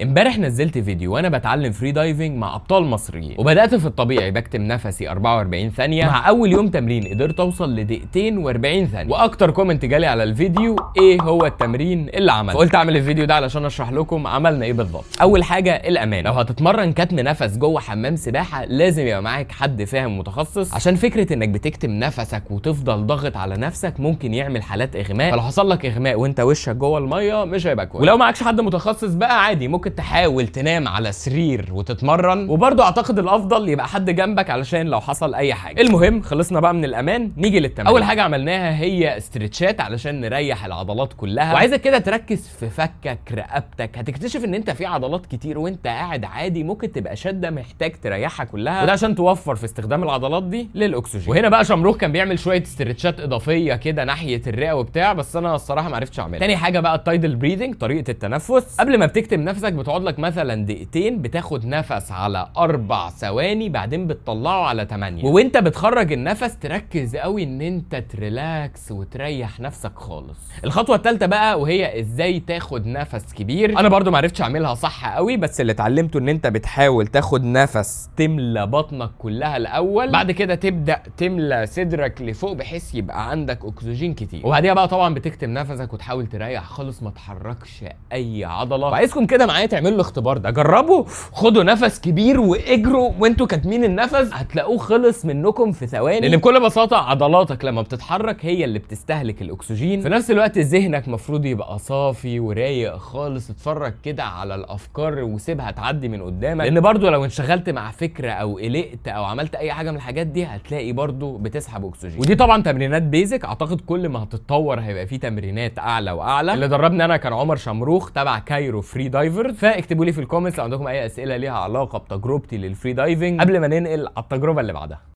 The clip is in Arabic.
امبارح نزلت فيديو وانا بتعلم فري دايفنج مع ابطال مصريين، وبدات في الطبيعي بكتم نفسي 44 ثانيه. مع اول يوم تمرين قدرت اوصل لدقيقتين و40 ثانيه. واكتر كومنت جالي على الفيديو ايه هو التمرين اللي عملته، فقلت اعمل الفيديو ده علشان اشرح لكم عملنا ايه بالظبط. اول حاجه الامان. لو هتتمرن كتم نفس جوه حمام سباحه لازم يبقى معاك حد فاهم متخصص، عشان فكره انك بتكتم نفسك وتفضل ضاغط على نفسك ممكن يعمل حالات اغماء، فلو حصل لك اغماء وانت وشك جوه الميه مش هيبقى كويس. ولو معكش حد متخصص بقى عادي ممكن تحاول تنام على سرير وتتمرن، وبرضه اعتقد الافضل يبقى حد جنبك علشان لو حصل اي حاجه. المهم خلصنا بقى من الامان، نيجي للتمرين. اول حاجه عملناها هي استرتشات علشان نريح العضلات كلها، وعايزك كده تركز في فكك رقبتك. هتكتشف ان انت في عضلات كتير وانت قاعد عادي ممكن تبقى شاده محتاج تريحها كلها، وده عشان توفر في استخدام العضلات دي للاكسجين. وهنا بقى شمروخ كان بيعمل شويه استرتشات اضافيه كده ناحيه الرئه وبتاع، بس انا الصراحه ما عرفتش اعملها. تاني حاجه بقى التايدل بريذنج، طريقه التنفس. قبل ما بتكتم نفسك بتقعد لك مثلا دقيقتين بتاخد نفس على 4 ثواني بعدين بتطلعه على 8، وانت بتخرج النفس تركز قوي ان انت تريلاكس وتريح نفسك خالص. الخطوه الثالثه بقى وهي ازاي تاخد نفس كبير. انا برضو ما عرفتش اعملها صح قوي، بس اللي اتعلمته ان انت بتحاول تاخد نفس تملى بطنك كلها الاول، بعد كده تبدا تملى صدرك لفوق بحيث يبقى عندك اكسجين كتير، وبعديها بقى طبعا بتكتم نفسك وتحاول تريح خالص ما تحركش اي عضله. وعايزكم كده معايا تعملوا الاختبار ده، جربوا خدوا نفس كبير واجروا وانتوا كاتمين النفس، هتلاقوه خلص منكم في ثواني، لان بكل بساطه عضلاتك لما بتتحرك هي اللي بتستهلك الاكسجين. في نفس الوقت ذهنك مفروض يبقى صافي ورايق خالص، اتفرج كده على الافكار وسيبها تعدي من قدامك، لان برضو لو انشغلت مع فكره او قلقت او عملت اي حاجه من الحاجات دي هتلاقي برضو بتسحب اكسجين. ودي طبعا تمرينات بيزك، اعتقد كل ما هتتطور هيبقى في تمرينات اعلى واعلى. اللي دربني انا كان عمر شمروخ تبع كايرو فري دايفر، فاكتبوا لي في الكومنتس لو عندكم اي اسئله ليها علاقه بتجربتي للفري دايفنج قبل ما ننقل على التجربه اللي بعدها.